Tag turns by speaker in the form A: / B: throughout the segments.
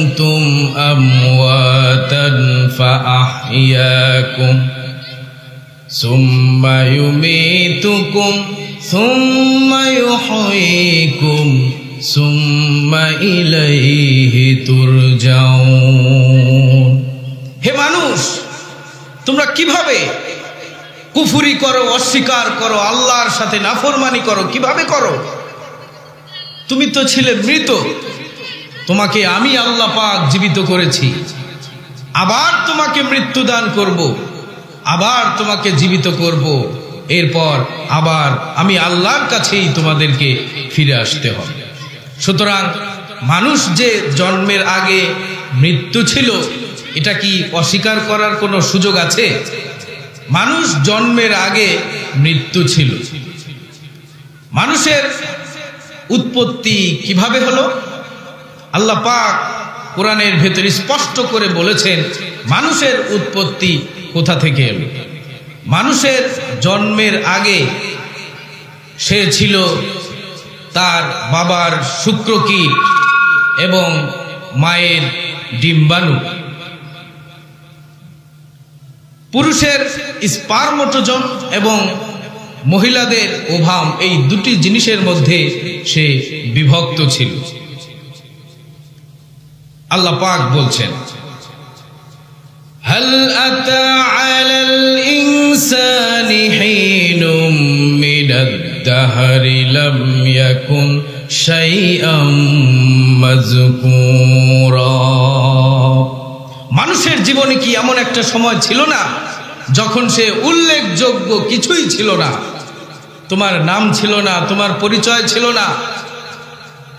A: كنتم أمواتا فأحياكم ثم يميتكم ثم يحييكم ثم إليه ترجعون। হে মানুষ, তোমরা কিভাবে কুফরি করো, অস্বীকার করো, আল্লাহর সাথে নাফরমানি করো? কিভাবে করো? তুমি তো ছিলে মৃত, তোমাকে আমি আল্লাহ পাক জীবিত করেছি, আবার তোমাকে মৃত্যু দান করব, আবার তোমাকে জীবিত করব, এরপর আবার আমি আল্লাহর কাছেই তোমাদেরকে ফিরে আসতে হবে। সুতরাং মানুষ যে জন্মের আগে মৃত্যু ছিল, এটা কি অস্বীকার করার কোনো সুযোগ আছে? মানুষ জন্মের আগে মৃত্যু ছিল। মানুষের উৎপত্তি কিভাবে হলো? আল্লাহ পাক কোরআনের ভেতর স্পষ্ট করে বলেছেন মানুষের উৎপত্তি কোথা থেকে এলো। মানুষের জন্মের আগে সে ছিল তার বাবার শুক্রকীট এবং মায়ের ডিম্বাণু। পুরুষের স্পার্মটোজন এবং মহিলাদের ওভাম, এই দুটি জিনিসের মধ্যে সে বিভক্ত ছিল। আল্লাহ পাক বলছেন, হাল আতা আলাল ইনসানি হিনুম মিনাদ দাহরি লাম ইয়াকুন শাইআম মাযকুরা। মানুষের জীবনে কি এমন একটা সময় ছিল না যখন সে উল্লেখযোগ্য কিছুই ছিল না? তোমার নাম ছিল না, তোমার পরিচয় ছিল না,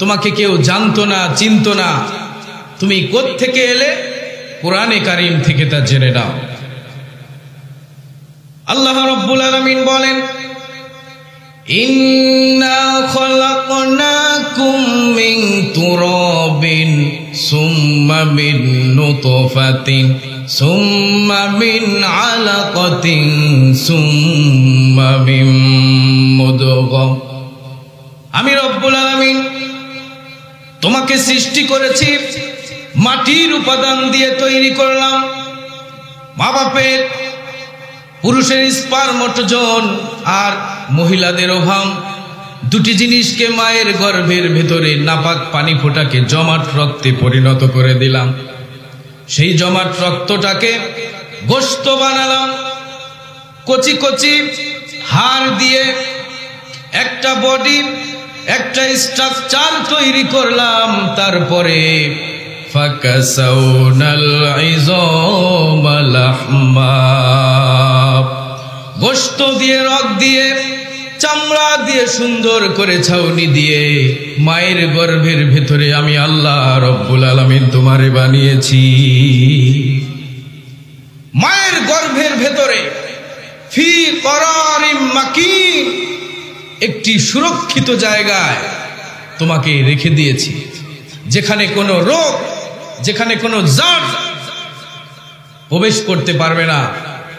A: তোমাকে কেউ জানতো না, চিনতো না। তুমি কোত্থেকে এলে? কোরআনে কারীম থেকে তা জেনে নাও। আল্লাহ রাব্বুল আলামিন বলেন, ইন্না খালাকনাকুম মিন তুরাবিন সুম্মা মিন নুতফাতিন সুম্মা মিন আলাকাতিন সুম্মা মিন মুদগা। আমি রব্বুল আলামিন তোমাকে সৃষ্টি করেছি, মাটির উপাদান দিয়ে তৈরি করলাম। মা বাপের, পুরুষের স্পার্মটোজন আর মহিলাদের ওভাম, দুটি জিনিসকে মায়ের গর্ভের ভেতরে নাপাক পানি ফোঁটাকে জমাট রক্তে পরিণত করে দিলাম। সেই জমাট রক্তটাকে গোশত বানালাম, কচি কচি হাড় দিয়ে একটা বডি, একটা স্ট্রাকচার তৈরি করলাম। তারপরে ফাকাসাউনাল ইযামা লাহমা, গোশত দিয়ে, রগ দিয়ে, চামড়া দিয়ে, সুন্দর করে ছাউনি দিয়ে মায়ের গর্ভের ভেতরে আমি আল্লাহ রব্বুল আলামিন তোমারে বানিয়েছি। মায়ের গর্ভের ভেতরে ফি করারিম মাকিন, একটি সুরক্ষিত জায়গায় তোমাকে রেখে দিয়েছি, যেখানে কোনো রোগ, যেখানে কোনো জাত প্রবেশ করতে পারবে না,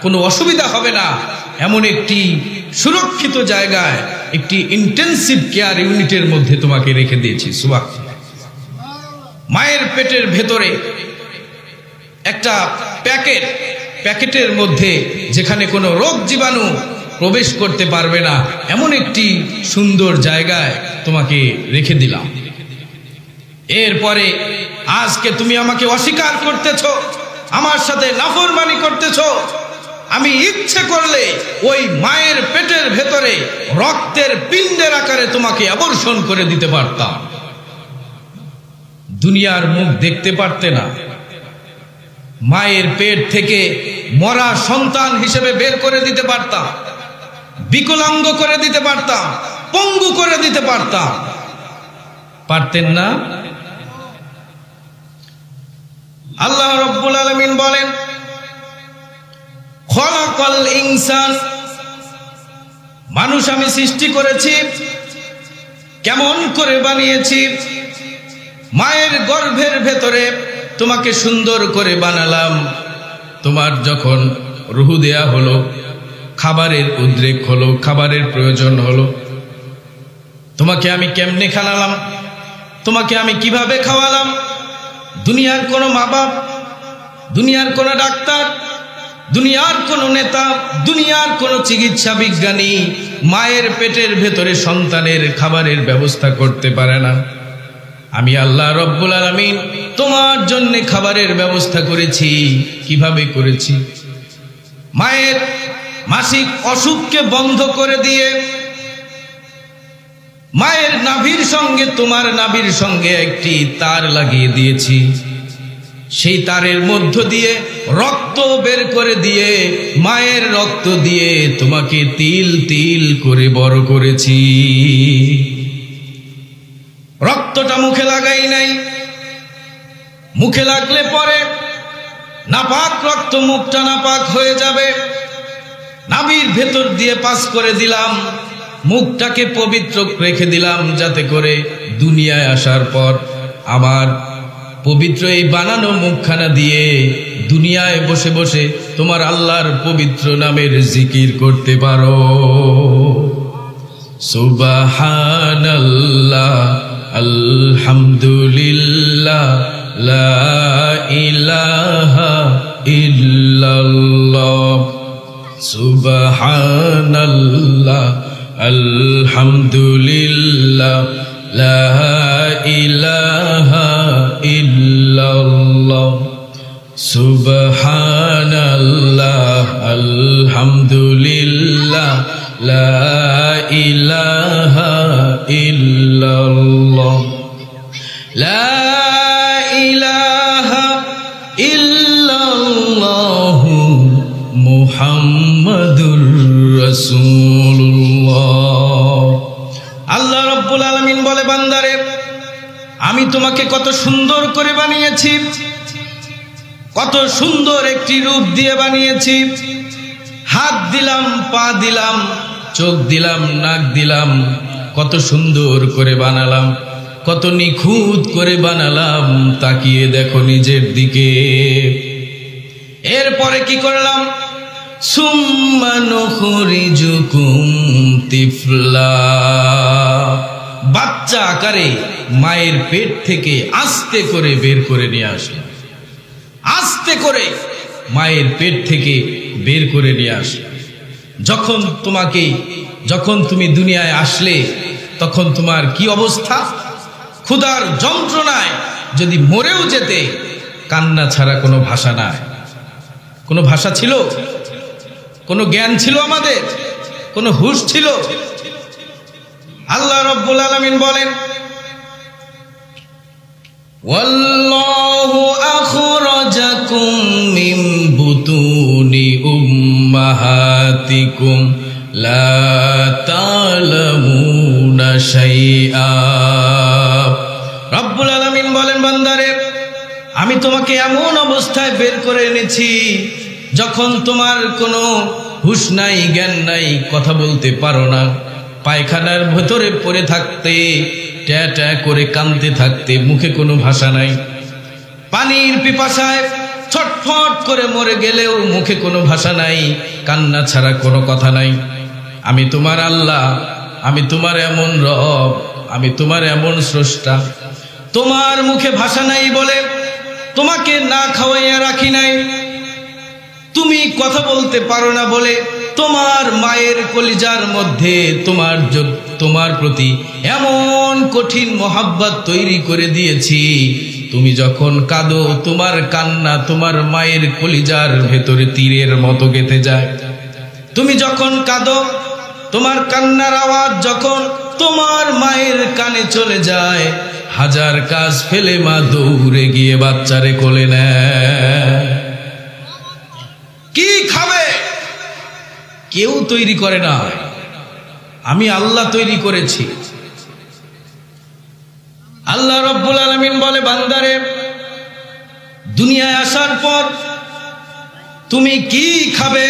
A: কোনো অসুবিধা হবে না, এমন একটি সুরক্ষিত জায়গায়, একটি ইন্টেনসিভ কেয়ার ইউনিটের মধ্যে তোমাকে রেখে দিয়েছি। সুবহানাল্লাহ। মায়ের পেটের ভেতরে একটা প্যাকেটের মধ্যে, যেখানে কোনো রোগ জীবাণু প্রবেশ করতে পারবে না, এমন একটি সুন্দর জায়গায় তোমাকে রেখে দিলাম। এরপরে আজকে তুমি আমাকে অস্বীকার করতেছো, আমার সাথে নাফরমানি করতেছো। আমি ইচ্ছে করলে ওই মায়ের পেটের ভেতরে রক্তের পিণ্ডের আকারে তোমাকে অবর্ষণ করে দিতে পারতাম। দুনিয়ার মুখ দেখতে পারতে না। মায়ের পেট থেকে মরা সন্তান হিসেবে বের করে দিতে পারতাম, বিকলাঙ্গ করে দিতে পারতাম, পঙ্গু করে দিতে পারতাম। পারতেন না? আল্লাহ রাব্বুল আলামিন বলেন, খলাকাল ইনসান, মানুষ আমি সৃষ্টি করেছি। কেমন করে বানিয়েছি? মায়ের গর্ভের ভেতরে তোমাকে সুন্দর করে বানালাম। তোমার যখন রুহু দেয়া হলো, খাবারের উদ্রেক হলো, খাবারের প্রয়োজন হলো, তোমাকে আমি কেমনে খাওয়ালাম, তোমাকে আমি কিভাবে খাওয়ালাম? দুনিয়ার কোনো মা বাপ, দুনিয়ার কোনো ডাক্তার, দুনিয়ার কোনো নেতা, দুনিয়ার কোনো চিকিৎসা বিজ্ঞানী মায়ের পেটের ভেতরে সন্তানের খাবারের ব্যবস্থা করতে পারে না। আমি আল্লাহ রব্বুল আলামিন তোমার জন্য খাবারের ব্যবস্থা করেছি। কিভাবে করেছি? মায়ের মাসিক অসুখকে বন্ধ করে দিয়ে মায়ের নাভির সঙ্গে তোমার নাভির সঙ্গে একটি তার লাগিয়ে দিয়েছি। সেই তারের মধ্য দিয়ে রক্ত বের করে দিয়ে মায়ের রক্ত দিয়ে তোমাকে তিল তিল করে বড় করেছি। রক্তটা মুখে লাগাই নাই, মুখে লাগলে পরে নাপাক রক্ত মুখটা নাপাক হয়ে যাবে। নাভির ভেতর দিয়ে পাস করে দিলাম, মুখটাকে পবিত্র রেখে দিলাম, যাতে করে দুনিয়ায় আসার পর আমার পবিত্র এই বানানো মুখখানা দিয়ে দুনিয়ায় বসে বসে তোমার আল্লাহর পবিত্র নামের জিকির করতে পারো। সুবহানাল্লাহ, আলহামদুলিল্লাহ, লা ইলাহা ইল্লাল্লাহ। সুবহানাল্লাহ, আলহামদুলিল্লাহ, লা ইলাহা ইল্লাল্লাহ। সুবহানাল্লাহ, আলহামদুলিল্লাহ, লা ইলাহা ইল্লাল্লাহ। লা ইলাহা ইল্লাল্লাহ মুহাম্মাদুর রাসূলুল্লাহ। আল্লাহ রাব্বুল আলামিন বলে, বান্দারে আমি তোমাকে কত সুন্দর করে বানিয়েছি, কত সুন্দর একটি রূপ দিয়ে বানিয়েছি। হাত দিলাম, পা দিলাম, চোখ দিলাম, নাক দিলাম, কত সুন্দর করে বানালাম, কত নিখুঁত করে বানালাম। তাকিয়ে দেখো নিজের দিকে। এরপরে কি করলাম? সুম্মা নুখরিজুকুম তিফলা, বাচ্চা আকারে মায়ের পেট থেকে আস্তে করে বের করে নিয়ে আসলাম। আস্তে করে মায়ের পেট থেকে বের করে নিয়ে আসলাম। যখন তুমি দুনিয়ায় আসলে তখন তোমার কি অবস্থা? ক্ষুধার যন্ত্রণায় যদি মরেও যেতে, কান্না ছাড়া কোনো ভাষা নাই। কোনো ভাষা ছিল? কোনো জ্ঞান ছিল আমাদের? কোনো হুঁশ ছিল? আল্লাহ রাব্বুল আলামিন বলেন, ওয়াল্লাহু আখরাজাকুম মিন বুতুনি উম্মাহাতিকুম লা তা'লামুনা শাইআ। রাব্বুল আলামিন বলেন, বান্দারে আমি তোমাকে এমন অবস্থায় বের করে এনেছি যখন তোমার কোনো হুঁশ নাই, জ্ঞান নাই, কথা বলতে পারো না। পায়খানার ভেতরে পড়ে থাকতে, ট্যা ট্যা করে কাঁদতে থাকতে, মুখে কোনো ভাষা নাই। পানির পিপাসায় ছটফট করে মরে গেলেও মুখে কোনো ভাষা নাই, কান্না ছাড়া কোনো কথা নাই। আমি তোমার আল্লাহ, আমি তোমার এমন রব, আমি তোমার এমন স্রষ্টা। তোমার মুখে ভাষা নাই বলে তোমাকে না খাওয়াইয়া রাখি নাই। তুমি কথা বলতে পারো না বলে তোমার মায়ের কলিজার মধ্যে তোমার প্রতি এমন কঠিন মহাব্বত তৈরি করে দিয়েছি। তুমি যখন কাঁদো, তোমার কান্না তোমার মায়ের কলিজার ভেতরে তীরের মতো গেঁথে যায়। তুমি যখন কাঁদো, তোমার কান্নার আওয়াজ যখন তোমার মায়ের কানে চলে যায়, হাজার কাজ ফেলে মা দৌড়ে গিয়ে বাচ্চারে কোলে নেয়। কি খাবে? কেউ তৈরি করে না, আমি আল্লাহ তৈরি করেছি। আল্লাহ রাব্বুল আলামিন বলে, বান্দারে দুনিয়ায় আসার পর তুমি কি খাবে?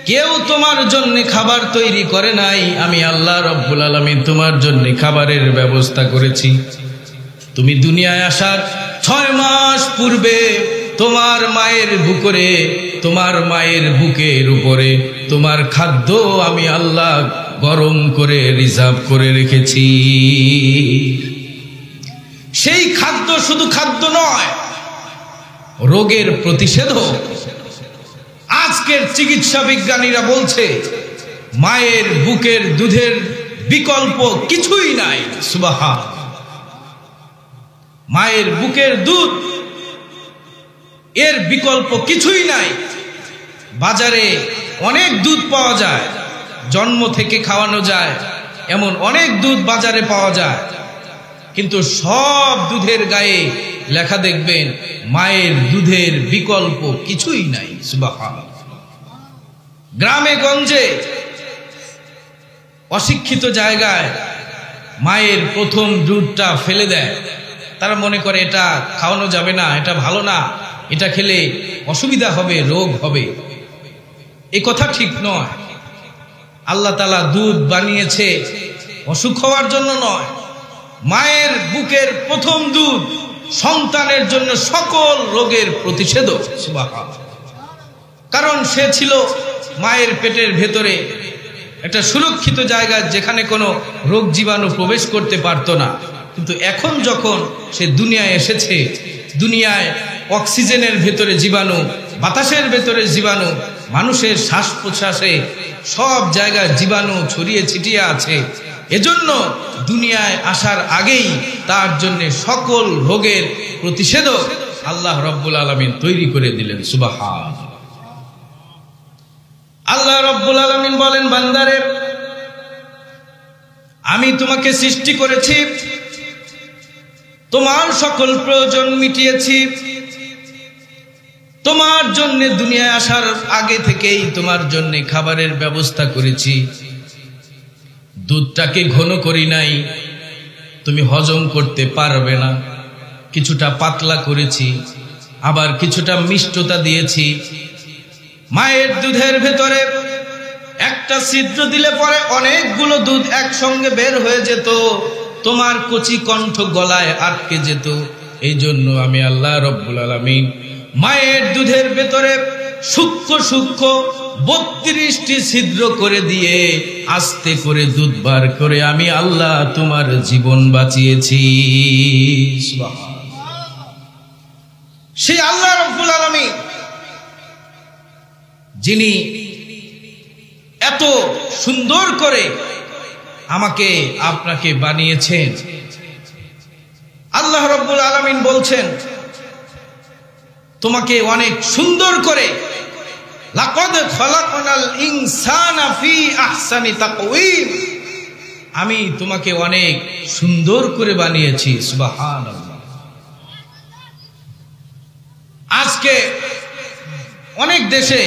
A: কেউ তোমার জন্য খাবার তৈরি করে নাই। আমি আল্লাহ রাব্বুল আলামিন তোমার জন্য খাবারের ব্যবস্থা করেছি। তুমি দুনিয়ায় আসার 6 মাস পূর্বে তোমার মায়ের বুকে, তোমার মায়ের বুকের উপরে তোমার খাদ্য আমি আল্লাহ গরম করে রিজার্ভ করে রেখেছি। সেই খাদ্য শুধু খাদ্য নয়, রোগের প্রতিষেধক। আজকের চিকিৎসা বিজ্ঞানীরা বলছে মায়ের বুকের দুধের বিকল্প কিছুই নাই। সুবহান। মায়ের বুকের দুধ এর বিকল্প কিছুই নাই। বাজারে অনেক দুধ পাওয়া যায়, জন্ম থেকে খাওয়ানো যায় এমন অনেক দুধ বাজারে পাওয়া যায়, কিন্তু সব দুধের গায়ে লেখা দেখবেন মায়ের দুধের বিকল্প কিছুই নাই। সুবহানাল্লাহ। গ্রামে গঞ্জে অশিক্ষিত জায়গায় মায়ের প্রথম দুধটা ফেলে দেয়। তারা মনে করে এটা খাওয়ানো যাবে না, এটা ভালো না, এটা খেলে অসুবিধা হবে, রোগ হবে। এই কথা ঠিক নয়। আল্লাহ তাআলা দুধ বানিয়েছে অসুখ হওয়ার জন্য নয়। মায়ের বুকের প্রথম দুধ সন্তানের জন্য সকল রোগের প্রতিষেধক। সুবহানাল্লাহ। কারণ সে ছিল মায়ের পেটের ভেতরে একটা সুরক্ষিত জায়গা, যেখানে কোনো রোগ জীবাণু প্রবেশ করতে পারতো না। কিন্তু এখন যখন সে দুনিয়ায় এসেছে, দুনিয়ায় অক্সিজেনের ভেতরে জীবাণু, বাতাসের ভেতরে জীবাণু, মানুষের শ্বাস প্রশ্বাসে সব জায়গায় জীবাণু ছড়িয়ে ছিটিয়ে আছে। এজন্য দুনিয়ায় আসার আগেই তার জন্য সকল রোগের প্রতিষেধক আল্লাহ রব্বুল আলামিন তৈরি করে দিলেন। সুবহানাল্লাহ। আল্লাহ রব্বুল আলামিন বলেন, বান্দারে, আমি তোমাকে সৃষ্টি করেছি, তোমার সকল প্রয়োজন মিটিয়েছি, তোমার জন্য দুনিয়ায় আসার আগে থেকেই তোমার জন্য খাবারের ব্যবস্থা করেছি। দুধটাকে ঘন করি নাই, তুমি হজম করতে পারবে না, কিছুটা পাতলা করেছি, আবার কিছুটা মিষ্টতা দিয়েছি। মায়ের দুধের ভেতরে একটা ছিদ্র দিলে পরে অনেকগুলো দুধ একসঙ্গে বের হয়ে যেত, তোমার কচি কণ্ঠ গলায় আটকে যেত। এই জন্য আমি আল্লাহ রব্বুল আলামিন মায়ের দুধের ভেতরে সূক্ষ্ম সূক্ষ্ম 32টি ছিদ্র করে দিয়ে আস্তে করে দুধ বার করে আমি আল্লাহ তোমার জীবন বাঁচিয়েছি। সেই আল্লাহ রব্বুল আলামিন যিনি এত সুন্দর করে আমাকে আপনাকে বানিয়েছেন, আল্লাহ রব্বুল আলামিন বলছেন তোমাকে অনেক সুন্দর করে, লাকাদ খালাকনাল ইনসানা ফি আহসানি তাকওয়িম, আমি তোমাকে অনেক সুন্দর করে বানিয়েছি। সুবহানাল্লাহ। আজকে অনেক দেশে,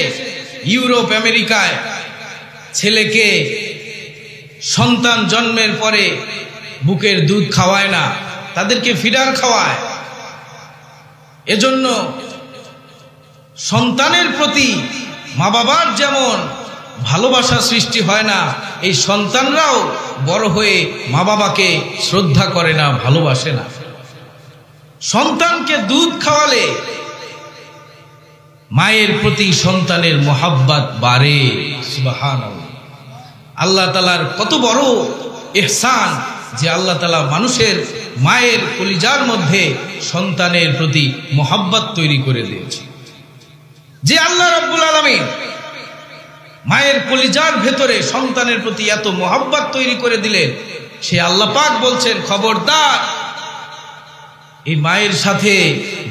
A: ইউরোপ, আমেরিকায় ছেলেকে সন্তান জন্মের পরে বুকের দুধ খাওয়ায় না, তাদেরকে ফিডার খাওয়ায়। এজন্য সন্তানের প্রতি মা বাবার যেমন ভালোবাসা সৃষ্টি হয় না, এই সন্তানরাও বড় হয়ে মা বাবাকে শ্রদ্ধা করে না, ভালোবাসে না। সন্তানকে দুধ খাওয়ালে মায়ের প্রতি সন্তানের মোহাব্বত বাড়ে। সুবহানাল্লাহ। আল্লাহ তাআলার কত বড় ইহসান যে আল্লাহ তাআলা মানুষের মায়ের কলিজার মধ্যে সন্তানের প্রতি মোহাব্বত তৈরি করে দিয়েছে। যে আল্লাহ রাব্বুল আলামিন মায়ের কলিজার ভেতরে সন্তানের প্রতি এত মোহাব্বত তৈরি করে দিলেন, সে আল্লাহ পাক বলছেন, খবরদার, এই মায়ের সাথে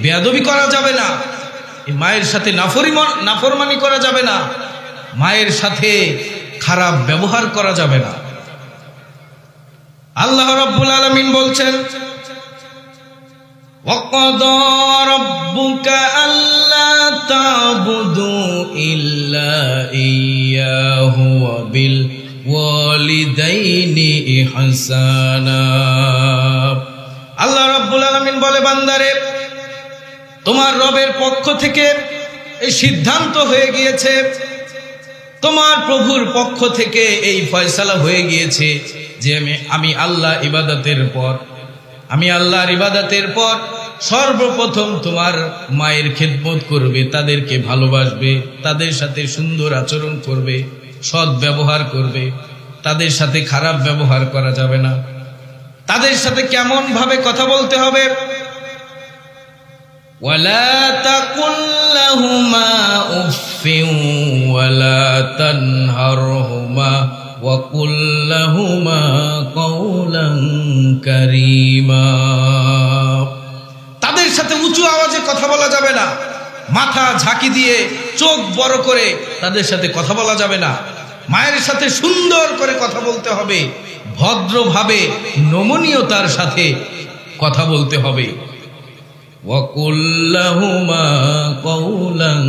A: বেয়াদবি করা যাবে না, এই মায়ের সাথে নাফরমানি করা যাবে না, মায়ের সাথে খারাপ ব্যবহার করা যাবে না। আল্লাহ রাব্বুল আলামিন বলছেন, وَقَضَى رَبُّكَ أَلَّا تَعْبُدُوا إِلَّا إِيَّاهُ وَبِالْوَالِدَيْنِ إِحْسَانًا। আল্লাহ রাব্বুল আলামিন বলে, বান্দারে, তোমার রবের পক্ষ থেকে এই সিদ্ধান্ত হয়ে গিয়েছে, তোমার প্রভুর পক্ষ থেকে এই ফয়সালা হয়ে গিয়েছে যে আমি আল্লাহ ইবাদতের পর, আমি আল্লাহর ইবাদতের পর সর্বপ্রথম তোমার মায়ের খেদমত করবে, তাদেরকে ভালোবাসবে, তাদের সাথে সুন্দর আচরণ করবে, সৎ ব্যবহার করবে, তাদের সাথে খারাপ ব্যবহার করা যাবে না। তাদের সাথে কেমন ভাবে কথা বলতে হবে? ওয়ালা তাকুল লাহুমা উফফিন ওয়ালা তানহারহুমা ওয়া কুল লাহুমা কাওলান কারীমা। তাদের সাথে উঁচু আওয়াজে কথা বলা যাবে না, মাথা ঝাঁকি দিয়ে চোখ বড় করে তাদের সাথে কথা বলা যাবে না। মায়ের সাথে সুন্দর করে কথা বলতে হবে, ভদ্রভাবে নমনীয়তার সাথে কথা বলতে হবে। ওয়া কুল লাহুমা কাওলান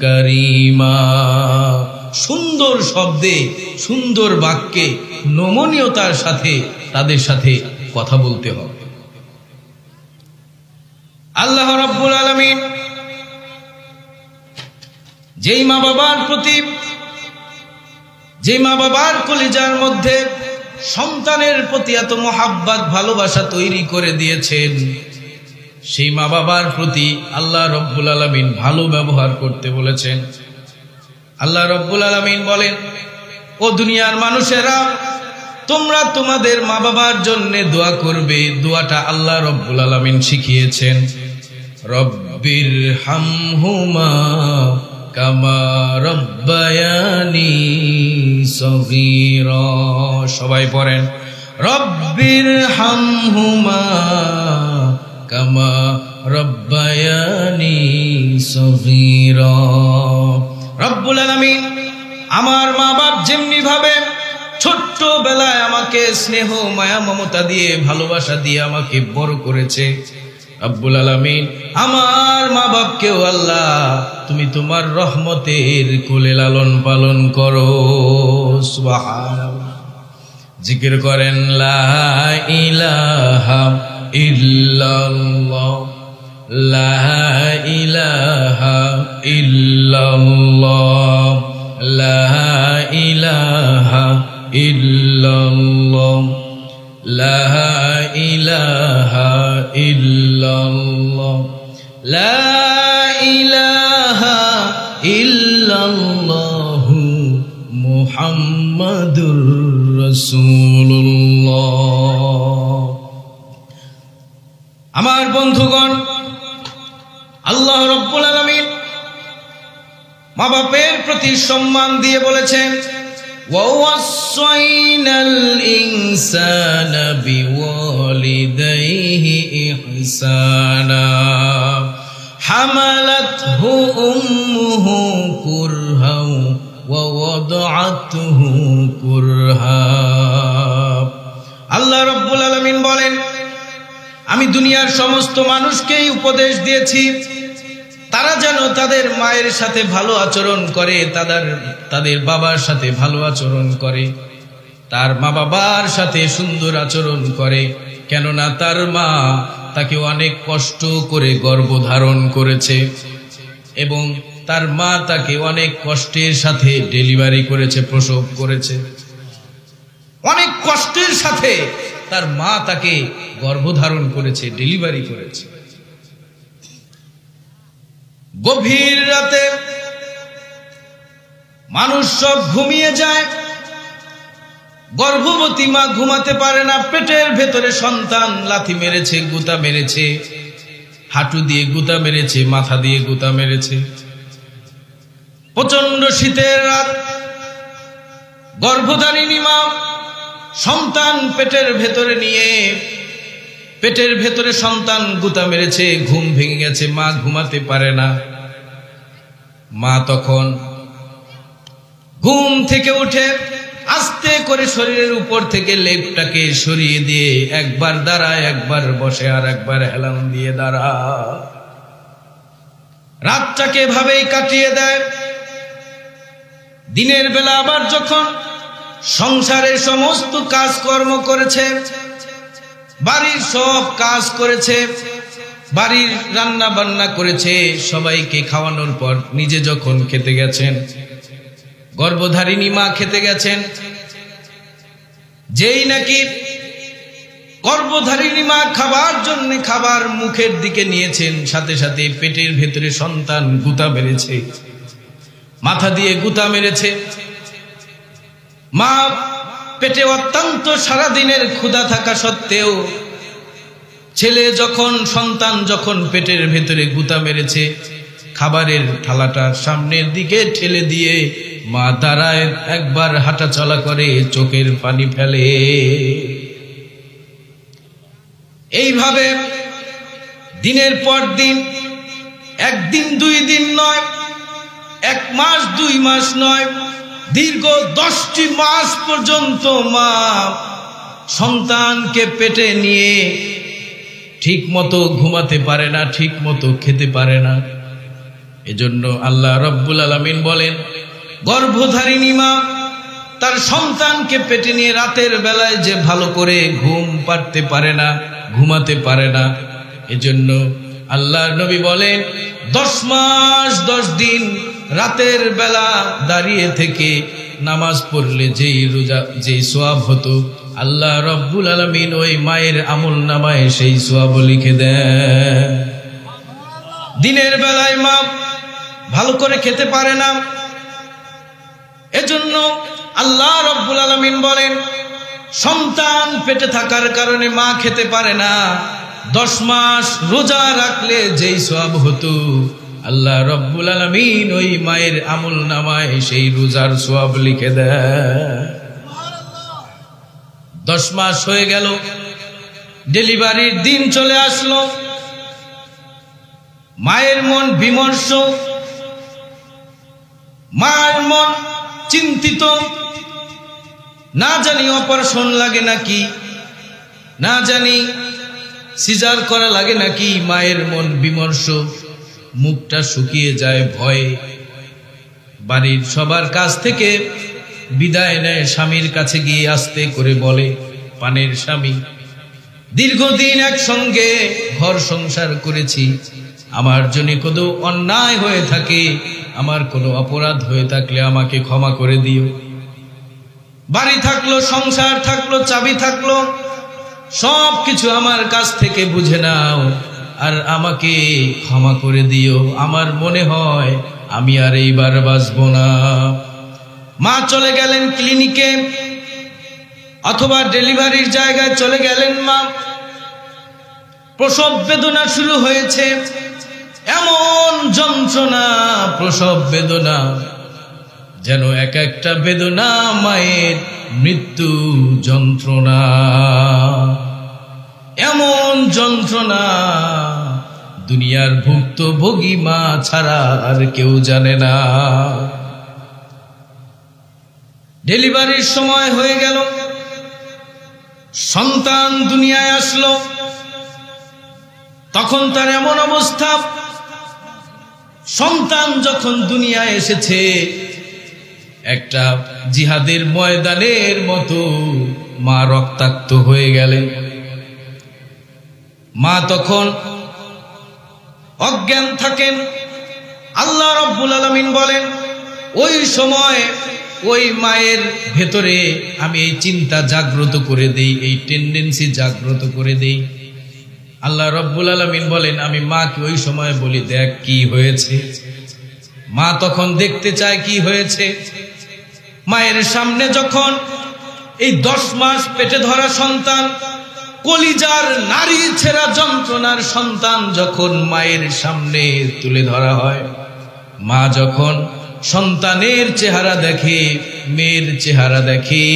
A: কারীমা, সুন্দর শব্দে সুন্দর বাক্যে নমনীয়তার সাথে তাদের সাথে কথা বলতে হবে। আল্লাহ রাব্বুল আলামিন যেই মা বাবার প্রতি, যে মা বাবার কলিজার মধ্যে সন্তানের প্রতি এত মহাব্বত ভালোবাসা তৈরি করে দিয়েছেন, সেই মা বাবার প্রতি আল্লাহ রব্বুল আলামিন ভালো ব্যবহার করতে বলেছেন। আল্লাহ রব্বুল আলামিন বলেন, ও দুনিয়ার মানুষেরা, তোমরা তোমাদের মা বাবার জন্য দোয়া করবে। দোয়াটা আল্লাহ রব্বুল আলামিন শিখিয়েছেন, রব্বির হামহুমা কামা রব্বায়ানি সগীরা। সবাই পড়েন, রব্বির হামহুমা কামা রব্বায়ানি সগীরা। রব্বুল আলামিন আমার মা বাপ যেমনি ভাবে ছোট্ট বেলায় আমাকে স্নেহ মায়া মমতা দিয়ে ভালোবাসা দিয়ে আমাকে বড় করেছে, রব্বুল আলামিন আমার মা বাপকেও আল্লাহ তুমি তোমার রহমতের কোলে লালন পালন করো। সুবহানাল্লাহ। জিকির করেন, লা ইলাহা ইল্লাল্লাহ, লা ইলাহা ইল্লাল্লাহ, লা ইলাহা ইল্লাল্লাহ, লা ইলাহা ইল্লাল্লাহ, লা ইলাহা ইল্লাল্লাহ মুহাম্মাদুর রাসূলুল্লাহ। আমার বন্ধুগণ, আল্লাহ রাব্বুল আলামিন মা বাপের প্রতি সম্মান দিয়ে বলেছেন, ওয়াসাইনাল ইনসানা বিওয়ালিদাইহি ইহসানা হামালাতহু উম্মুহু কুরহাও ওয়া ওয়াদাআতহু কুরহা। আল্লাহ রাব্বুল আলামিন বলেন, আমি দুনিয়ার সমস্ত মানুষকেই উপদেশ দিয়েছি তারা যেন তাদের মায়ের সাথে ভালো আচরণ করে, তাদের বাবার সাথে ভালো আচরণ করে, তার মা বাবার সাথে সুন্দর আচরণ করে। কেননা তার মা তাকে অনেক কষ্ট করে গর্ভধারণ করেছে এবং তার মা তাকে অনেক কষ্টের সাথে ডেলিভারি করেছে, প্রসব করেছে। অনেক কষ্টের সাথে তার মা তাকে গর্ভধারণ করেছে, ডেলিভারি করেছে। গভীর রাতে মানুষ সব ঘুমিয়ে যায়, গর্ভবতী মা ঘুমাতে পারে না। পেটের ভেতরে সন্তান লাথি মেরেছে, গুতা মেরেছে, হাঁটু দিয়ে গুতা মেরেছে, মাথা দিয়ে গুতা মেরেছে। প্রচন্ড শীতের রাত, গর্ভধারিণী মা সন্তান পেটের ভেতরে নিয়ে, পেটের ভেতরে সন্তান গুতা মেরেছে, ঘুম ভেঙে গেছে, মা ঘুমাতে পারে না। মা তখন ঘুম থেকে উঠে আস্তে করে শরীরের উপর থেকে লেপটাকে সরিয়ে দিয়ে একবার দাঁড়ায়, একবার বসে, আর একবার হেলান দিয়ে দাঁড়ায়। রাতটাকে ভাবেই কাটিয়ে দেয়। দিনের বেলা আবার যখন সংসারের সমস্ত কাজকর্ম করেছে, বাড়ির সব কাজ করেছে, বাড়ির রান্না বান্না করেছে, সবাইকে খাওয়ানোর পর নিজে যখন খেতে গেছেন, গর্ভধারিণী মা খেতে গেছেন, যেই নাকি গর্ভধারিণী মা খাবার জন্য খাবার মুখের দিকে নিয়েছেন, সাথে সাথে পেটের ভেতরে সন্তান গুতা মেরেছে, মাথা দিয়ে গুতা মেরেছে। মা পেটে অত্যন্ত সারাদিনের ক্ষুধা থাকা সত্ত্বেও ছেলে যখন সন্তান যখন পেটের ভেতরে গুতা মেরেছে, খাবারের থালাটা সামনের দিকে ঠেলে দিয়ে মা দাঁড়ায়, একবার হাঁটা চলা করে, চোখের পানি ফেলে। এইভাবে দিনের পর দিন, একদিন দুই দিন নয়, এক মাস দুই মাস নয়, দীর্ঘ 10টি মাস পর্যন্ত মা সন্তানকে পেটে নিয়ে ঠিক মতো ঘুমাতে পারে না, ঠিক মতো খেতে পারে না। এজন্য আল্লাহ রব্বুল আলামিন বলেন, গর্ভধারিণী মা তার সন্তানকে পেটে নিয়ে রাতের বেলায় যে ভালো করে ঘুম পাড়তে পারে না, ঘুমাতে পারে না। এজন্য আল্লাহর নবী বলেন, 10 মাস 10 দিন রাতের বেলা দাঁড়িয়ে থেকে নামাজ পড়লে যেই রোজা, যেই সওয়াব হতো, আল্লাহ রব্বুল আলামিন ওই মায়ের আমল নামায় সেই সওয়াব লিখে দেন। দিনের বেলায় মা ভালো করে খেতে পারে না, এজন্য আল্লাহ রব্বুল আলামিন বলেন, সন্তান পেটে থাকার কারণে মা খেতে পারে না, 10 মাস রোজা রাখলে যেই সওয়াব হতো, আল্লাহ রব্বুল আলামিন ওই মায়ের আমল নামায় সেই রোজার সওয়াব লিখে দেয়। 10 মাস হয়ে গেল, ডেলিভারির দিন চলে আসলো, মায়ের মন বিমর্ষ, মায়ের মন চিন্তিত, না জানি অপারেশন লাগে নাকি, না জানি সিজার করা লাগে নাকি। মায়ের মন বিমর্ষ, মুখটা শুকিয়ে যায় ভয়ে। বাড়ির সবার কাছ থেকে বিদায় নেয়, স্বামীর কাছে গিয়ে আস্তে করে বলে, পানের স্বামী, দীর্ঘদিন একসঙ্গে ঘর সংসার করেছি, আমার জন্য কোনো অন্যায় হয়ে থাকে, আমার কোনো অপরাধ হয়ে থাকলে আমাকে ক্ষমা করে দিও। বাড়ি থাকলো, সংসার থাকলো, চাবি থাকলো, সব কিছু আমার কাছ থেকে বুঝে নাও, আর আমাকে ক্ষমা করে দিও। আমার মনে হয় আমি আর এইবার বাঁচবো না। মা চলে গেলেন ক্লিনিকে অথবা ডেলিভারির জায়গায় চলে গেলেন মা। প্রসব বেদনা শুরু হয়েছে, এমন যন্ত্রণা, প্রসব বেদনা যেন এক একটা বেদনা মায়ের মৃত্যু যন্ত্রণা। এমন যন্ত্রণা দুনিয়ার ভুক্তভোগী মা ছাড়া আর কেউ জানে না। ডেলিভারির সময় হয়ে গেল, সন্তান দুনিয়ায় আসলো, তখন তার এমন অবস্থা, সন্তান যখন দুনিয়ায় এসেছে একটা জিহাদের ময়দানের মতো মা রক্তাক্ত হয়ে গেলেন। মা তখন অজ্ঞান থাকেন। আল্লাহ রাব্বুল আলামিন বলেন, ওই সময় ওই মায়ের ভেতরে আমি এই চিন্তা জাগ্রত করে দেই, এই টেন্ডেন্সি জাগ্রত করে দেই। আল্লাহ রাব্বুল আলামিন বলেন, আমি মাকে ওই সময় বলি, দেখ কি হয়েছে। মা তখন দেখতে চায় কি হয়েছে। মায়ের সামনে যখন এই 10 মাস পেটে ধরা সন্তান, কলিজার নারী ছেঁড়া যন্ত্রণার সন্তান যখন মায়ের সামনে তুলে ধরা হয়, মা যখন সন্তানের চেহারা দেখে, মেয়ের চেহারা দেখে,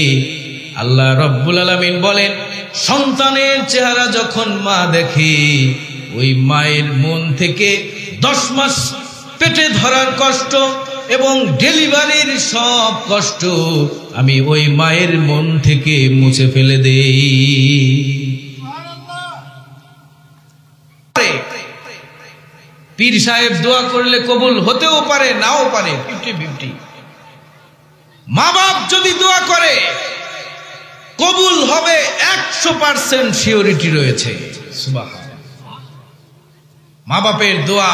A: আল্লাহ রাব্বুল আলামিন বলেন, সন্তানের চেহারা যখন মা দেখে, ওই মায়ের মন থেকে 10 মাস পেটে ধরার কষ্ট এবং ডেলিভারির সব কষ্ট আমি ওই মায়ের মন থেকে মুছে ফেলে দেই। পীর সাহেব দোয়া করলে কবুল হতেও পারে, নাও পারে, 50-50। মা বাপ যদি দোয়া করে কবুল হবে 100% সিওরিটি রয়েছে। সুবহানাল্লাহ। মা বাপের দোয়া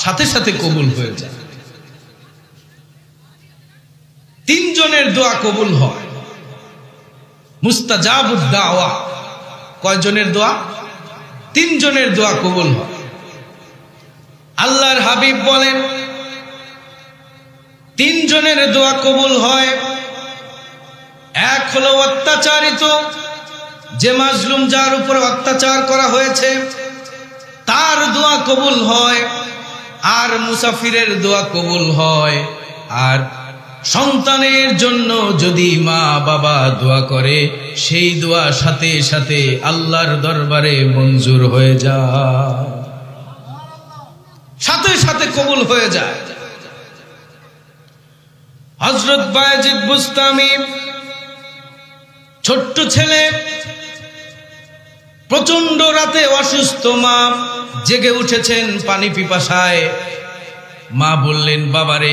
A: সাথে সাথে কবুল হয়ে যায়। 3 জনের দোয়া কবুল হয়, মুস্তাজাবুদ দাওয়া। কয়জনের দোয়া? 3 জনের দোয়া কবুল হয়। আল্লাহর হাবিব বলেন, 3 জনের দোয়া কবুল হয়। এক এক হলো অত্যাচারিত, যে মাজলুম, যার উপর অত্যাচার করা হয়েছে তার দোয়া কবুল হয়, আর মুসাফিরের দোয়া কবুল হয়। আর সন্তানের জন্য যদি মা বাবা দোয়া করে, সেই দোয়া সাথে সাথে আল্লাহর দরবারে মঞ্জুর হয়ে যায়, সাথে সাথে কবুল হয়ে যায়। হযরত বায়েজিদ বুস্তামি, ছোট্ট ছেলে, প্রচন্ড রাতে অসুস্থ মা, জেগে উঠেছেন পানি পিপাসায়। মা বললেন, বাবারে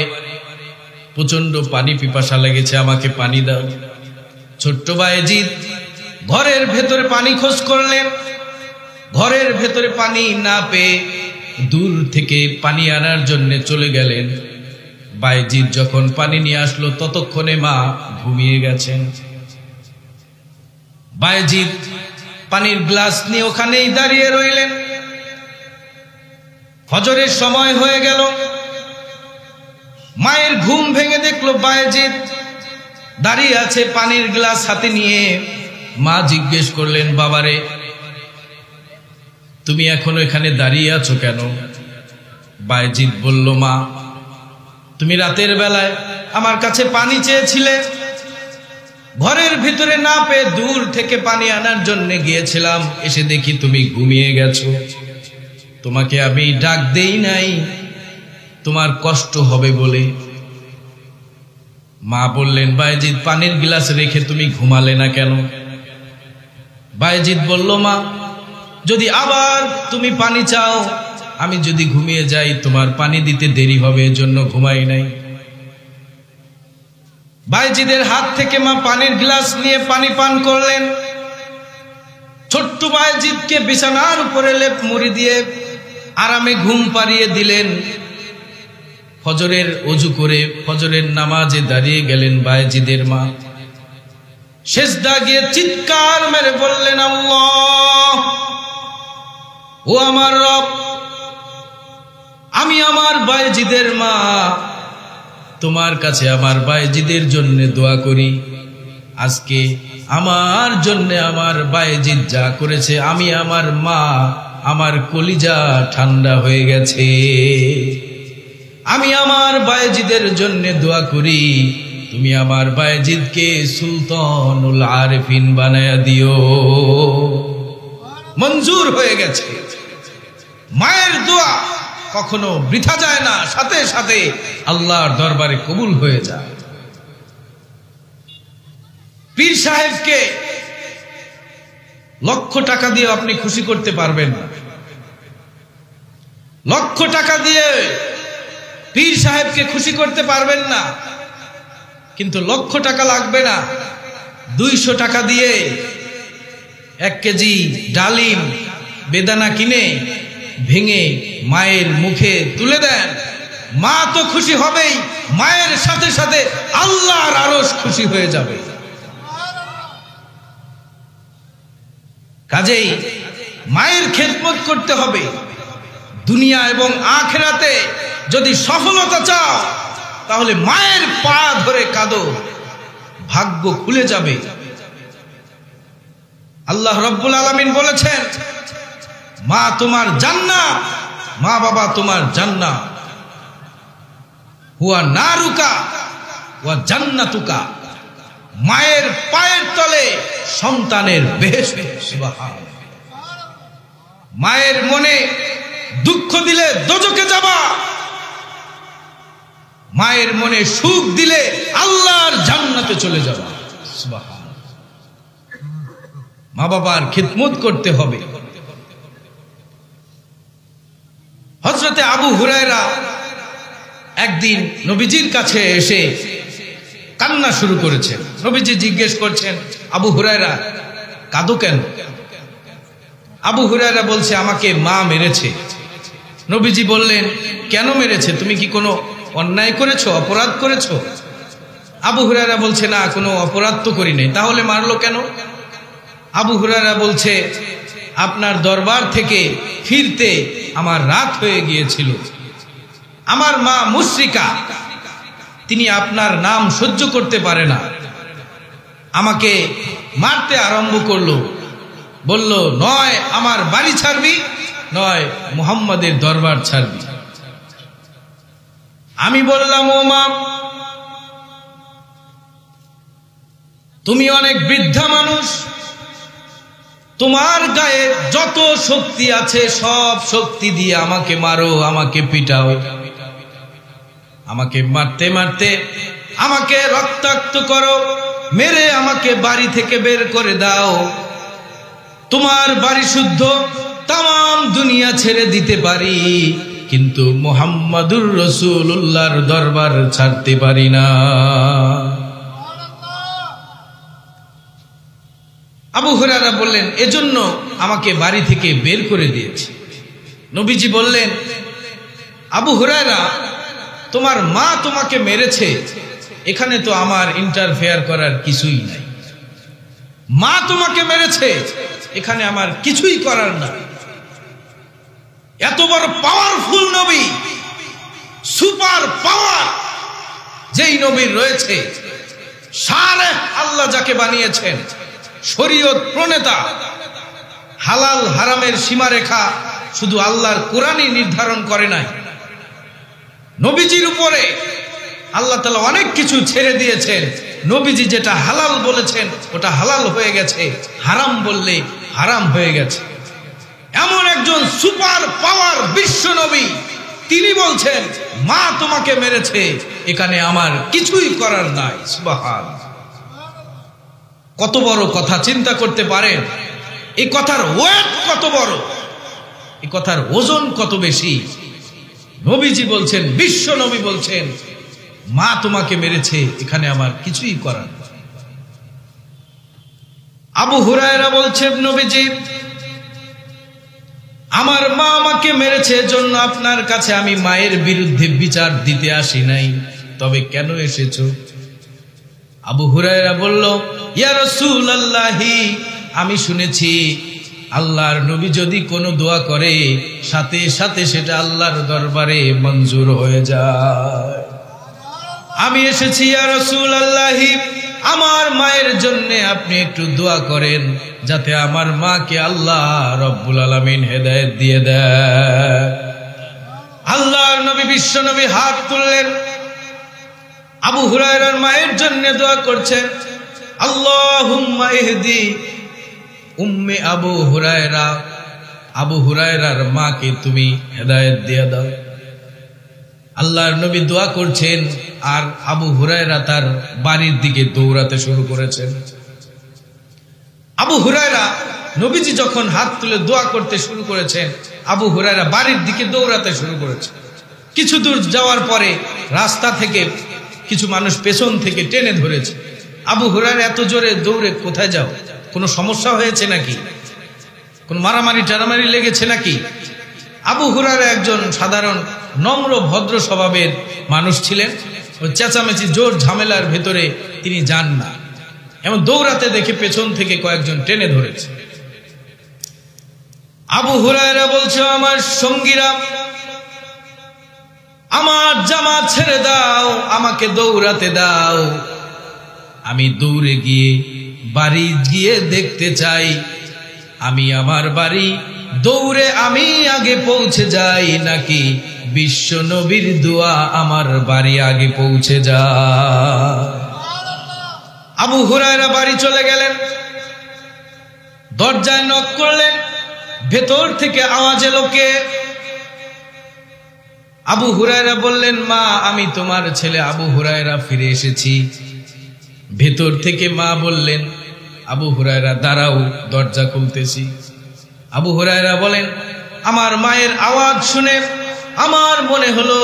A: প্রচন্ড পানি পিপাসা লেগেছে, আমাকে পানি দাও। ছোট্ট বায়েজিদ ঘরের ভেতরে পানি খোঁজ করলেন, ঘরের ভেতরে পানি না পেয়ে দূর থেকে পানি আনার জন্য চলে গেলেন। বায়েজিদ যখন পানি নিয়ে আসলো ততক্ষণে মা ঘুমিয়ে গেছেন। বায়েজিদ পানির গ্লাস নিয়ে ওখানেই দাঁড়িয়ে রইলেন। ফজরের সময় হয়ে গেল। মায়ের ঘুম ভেঙে দেখলো বায়েজিদ দাঁড়িয়ে আছে পানির গ্লাস হাতে নিয়ে। মা জিজ্ঞেস করলেন, বাবারে তুমি এখনো এখানে দাঁড়িয়ে আছো কেন? বায়েজিদ বলল, মা তুমি রাতের বেলায় আমার কাছে পানি চেয়েছিলে, ঘরের ভিতরে না পেয়ে দূর থেকে পানি আনার জন্য গিয়েছিলাম, এসে দেখি তুমি ঘুমিয়ে গেছো। তোমাকে আমি ডাক দেই নাই তোমার কষ্ট হবে বলে। মা বললেন, বায়েজিদ পানির গ্লাস রেখে তুমি ঘুমালে না কেন? বায়েজিদ বলল, মা যদি আবার তুমি পানি চাও, আমি যদি ঘুমিয়ে যাই তোমার পানি দিতে দেরি হবে, এজন্য ঘুমাই নাই। বায়েজিদের হাত থেকে মা পানির গ্লাস নিয়ে পানি পান করলেন। ছোট্ট বায়েজিদকে বিছানার উপরে লেপ মুড়ি দিয়ে আরামে ঘুম পাড়িয়ে দিলেন। ফজরের ওযু করে ফজরের নামাজে দাঁড়িয়ে গেলেন বায়েজিদের মা। সেজদা গিয়ে চিৎকার মেরে বললেন, আল্লাহ, ও আমার রব, আমি আমার বায়েজিদের মা, তোমার কাছে আমার বায়েজিদের জন্য দোয়া করি। আজকে আমার জন্য আমার বায়েজিদ যা করেছে, আমি আমার মা, আমার কলিজা ঠান্ডা হয়ে গেছে। আমি আমার বায়েজিদের জন্য দোয়া করি, তুমি আমার বায়েজিদকে সুলতানুল আরিফিন বানায়া দিও। মঞ্জুর হয়ে গেছে। মায়ের দোয়া কখনো বৃথা যায় না, সাথে সাথে আল্লাহর দরবারে কবুল হয়ে যায়। পীর সাহেবকে লক্ষ টাকা দিয়ে আপনি খুশি করতে পারবেন না। লক্ষ টাকা দিয়ে পীর সাহেবকে খুশি করতে পারবেন না। কিন্তু লক্ষ টাকা লাগবে না, 200 টাকা দিয়ে 1 কেজি ডালিম বেদানা কিনে ভেঙে মায়ের মুখে তুলে দেন, মা তো খুশি হবেই, মায়ের সাথে সাথে আল্লাহর আরশ খুশি হয়ে যাবে। কাজেই মায়ের খেদমত করতে হবে। দুনিয়া এবং আখিরাতে যদি সফলতা চাও, তাহলে মায়ের পা ধরে কাঁদো, ভাগ্য খুলে যাবে। আল্লাহ রাব্বুল আলামিন বলেছেন, মা তোমার জান্নাত, মা বাবা তোমার জান্নাত, হুয়া নারুকা ওয়া জান্নাতুকা। মায়ের পায়ের তলে সন্তানের বেহেশত। সুবহানাল্লাহ। মায়ের মনে দুঃখ দিলে দোজখে যাবা, মায়ের মনে সুখ দিলে আল্লাহর জান্নাতে চলে যাবা। সুবহানাল্লাহ। মা বাবার খিদমত করতে হবে। হযরতে আবু হুরায়রা একদিন নবীজির কাছে এসে কান্না শুরু করেছেন। নবীজি জিজ্ঞেস করছেন, আবু হুরায়রা কাঁদো কেন? আবু হুরায়রা বলছে, আমাকে মা মেরেছে। নবীজি বললেন, কেন মেরেছে? তুমি কি কোনো অন্যায় করেছো, অপরাধ করেছো? আবু হুরায়রা বলছে, না, কোনো অপরাধ তো করি নাই। তাহলে মারলো কেন? আবু হুরায়রা বলছে, আপনার দরবার থেকে ফিরতে আমার রাত হয়ে গিয়েছিল। আমার মা মুশরিকা, তিনি আপনার নাম সহ্য করতে পারে না। আমাকে মারতে আরম্ভ করলো, বলল নয় আমার বাড়ি ছাড়বি, নয় মুহাম্মাদের দরবার ছাড়বি। আমি বললাম ও মা, তুমি অনেক বৃদ্ধা মানুষ, তোমার গায়ে যত শক্তি আছে সব শক্তি দিয়ে আমাকে মারো, আমাকে পিটাও, আমাকে মারতে মারতে আমাকে রক্তাক্ত করো, মেরে আমাকে বাড়ি থেকে বের করে দাও। তোমার বাড়ি শুদ্ধ, তাম দুনিয়া ছেড়ে দিতে পারি, কিন্তু মুহাম্মাদুর রাসূলুল্লাহর দরবার ছাড়তে পারি না। আবু হুরায়রা বললেন, এজন্য আমাকে বাড়ি থেকে বের করে দিয়েছে। নবীজি বললেন, আবু হুরায়রা, তোমার মা তোমাকে মেরেছে, এখানে তো আমার ইন্টারফেয়ার করার কিছুই নাই। মা তোমাকে মেরেছে, এখানে আমার কিছুই করার না। এত বড় পাওয়ারফুল নবী, সুপার পাওয়ার যেই নবীর রয়েছে, সালেহ আল্লাহ যাকে বানিয়েছেন, শরীয়ত প্রণেতা, হালাল হারামের সীমারেখা শুধু আল্লাহর কোরআনই নির্ধারণ করে নাই, নবীজির উপরে আল্লাহ তাআলা অনেক কিছু ছেড়ে দিয়েছেন। নবীজি যেটা হালাল বলেছেন ওটা হালাল হয়ে গেছে, হারাম বললে হারাম হয়ে গেছে। এমন একজন সুপার পাওয়ার বিশ্ব নবী, তিনি বলছেন মা তোমাকে মেরেছে, এখানে আমার কিছুই করার নাই। সুবহানাল্লাহ, কত বড় কথা চিন্তা করতে পারেন। এই কথার ওয়েট কত বড়, এই কথার ওজন কত বেশি। নবীজি বলছেন, বিশ্ব নবী বলছেন মা তোমাকে মেরেছে, এখানে আমার কিছুই করার নেই। আবু হুরায়রা বলছেন, নবীজি আমার মা আমাকে মেরেছে, জন্য আপনার কাছে আমি মায়ের বিরুদ্ধে বিচার দিতে আসি নাই, তবে কেন এসেছো? আবু হুরায়রা বলল, ইয়া রাসূলুল্লাহি, আমি শুনেছি আল্লাহর নবী যদি কোনো দোয়া করে সাথে সাথে সেটা আল্লাহর দরবারে মঞ্জুর হয়ে যায়। আমি এসেছি ইয়া রাসূলুল্লাহি, আমার মায়ের জন্য আপনি একটু দোয়া করেন, যাতে আমার মাকে আল্লাহ রব্বুল আলামিন হেদায়েত দিয়ে দেয়। আল্লাহর নবী বিশ্ব নবী হাত তুললেন, আবু হুরায়রার মায়ের জন্য দোয়া করছেন, আল্লাহুম্মা ইহদি উম্মে আবু হুরায়রা, আবু হুরায়রার মাকে তুমি হেদায়েত দিয়ে দাও। আল্লাহর নবী দোয়া করছেন, আর আবু হুরায়রা তার বাড়ির দিকে দৌড়াতে শুরু করেছেন। আবু হুরায়রা, নবীজি যখন হাত তুলে দোয়া করতে শুরু করেছেন, আবু হুরায়রা বাড়ির দিকে দৌড়াতে শুরু করেছে। কিছু দূর যাওয়ার পরে রাস্তা থেকে কিছু মানুষ পেছন থেকে টেনে ধরেছে। আবু হুরায়রা এত জোরে দৌড়ে, কোথায় যাও? কোনো সমস্যা হয়েছে নাকি? কোন মারামারি টারামারি লেগেছে নাকি? আবু হুরায়রা একজন সাধারণ নম্র ভদ্র স্বভাবের মানুষ ছিলেন। ওই চেঁচামেচি জোর ঝামেলার ভেতরে তিনি যান না। এমন দৌড়াতে দেখে পেছন থেকে কয়েকজন টেনে ধরেছে। আবু হুরায়রা বলছে, আমার সঙ্গীরা, আমার জামা ছেড়ে দাও, আমাকে দৌড়াতে দাও। আমি দৌড়ে গিয়ে বাড়ি গিয়ে দেখতে চাই, আমি আমার বাড়ি দৌড়ে আমি আগে পৌঁছে যাই, নাকি বিশ্ব নবীর দোয়া আমার বাড়ি আগে পৌঁছে যায়। আবু হুরায়রা বাড়ি চলে গেলেন, দরজায় নক করলেন, ভেতর থেকে আওয়াজ এলো, কে? আবু হুরায়রা বললেন, মা আমি তোমার ছেলে আবু হুরায়রা ফিরে এসেছি। ভেতর থেকে মা বললেন, আবু হুরায়রা দাঁড়াও, দরজা খুলতেছি। আবু হুরায়রা বলেন, আমার মায়ের আওয়াজ শুনে আমার মনে হলো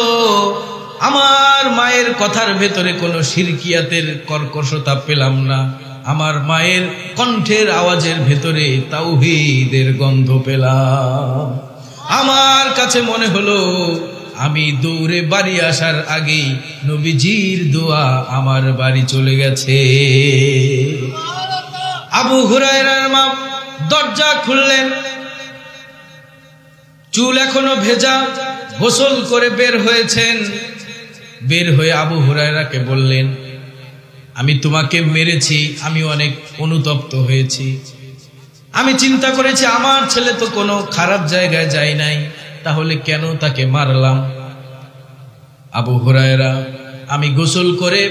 A: আমার মায়ের কথার ভেতরে কোনো শিরকিয়াতের কর্কশতা পেলাম না, আমার মায়ের কণ্ঠের আওয়াজের ভেতরে তাওহীদের গন্ধ পেলাম। আমার কাছে মনে হলো আমি দৌড়ে বাড়ি আসার আগেই নবীজির দোয়া আমার বাড়ি চলে গেছে। আবু হুরায়রার মা দরজা খুললেন, চুল এখনো ভেজা, গোসল করে বের হয়েছেন। বের হয়ে আবু হুরায়রাকে বললেন, আমি তোমাকে মেরেছি, আমি অনেক অনুতপ্ত হয়েছি। আমি চিন্তা করেছি আমার ছেলে তো কোনো খারাপ জায়গায় যায় নাই, তাহলে কেন তাকে মারলাম? আবু হুরায়রা, আমি গোসল করে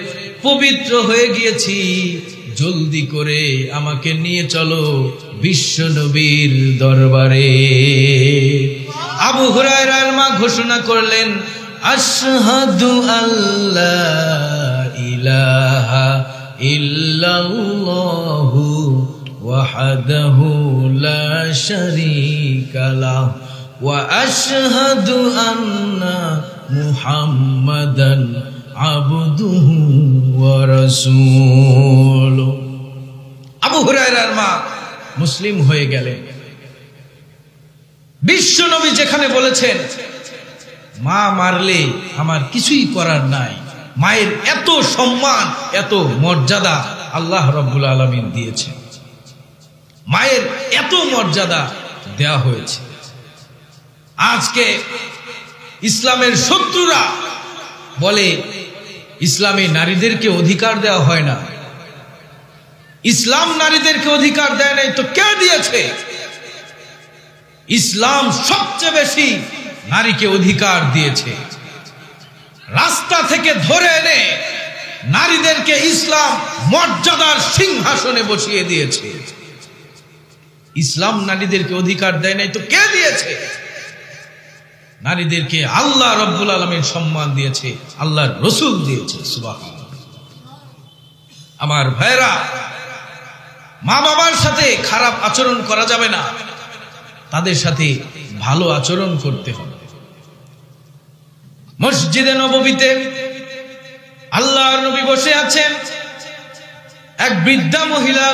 A: পবিত্র হয়ে গিয়েছি, জলদি করে আমাকে নিয়ে চলো বিশ্ব নবীর দরবারে। আবু হুরায়রার মা ঘোষণা করলেন, আশহাদু আল্লা ইলাহা ইল্লাল্লাহু ওয়াহদাহু লা শারীকা লাহু ওয়া আশহাদু আন্না মুহাম্মাদান আবদুহু ওয়া রাসূলুহু। আবু হুরায়রার মা মুসলিম হয়ে গেলেন। বিশ্ব নবী যেখানে বলেছেন মা মারলে আমার কিছুই করার নাই, মায়ের এত সম্মান এত মর্যাদা আল্লাহ রাব্বুল আলামিন দিয়েছেন, মায়ের এত মর্যাদা দেয়া হয়েছে। আজকে ইসলামের শত্রুরা বলে ইসলামে নারীদেরকে অধিকার দেওয়া হয় না। ইসলাম নারীদেরকে অধিকার দেয় নাই তো কে দিয়েছে? ইসলাম সবচেয়ে বেশি নারীকে অধিকার দিয়েছে। রাস্তা থেকে ধরে এনে নারীদেরকে ইসলাম মর্যাদার সিংহাসনে বসিয়ে দিয়েছে। ইসলাম নারীদেরকে অধিকার দেয় নাই তো কে দিয়েছে? নারীদেরকে আল্লাহ রাব্বুল আলামিন সম্মান দিয়েছে, আল্লাহর রাসূল দিয়েছে। সুবহানাল্লাহ। আমার ভাইরা, মা বাবার সাথে খারাপ আচরণ করা যাবে না, তাদের সাথে ভালো আচরণ করতে হবে। মসজিদে নববীতে আল্লাহর নবী বসে আছেন, এক বৃদ্ধা মহিলা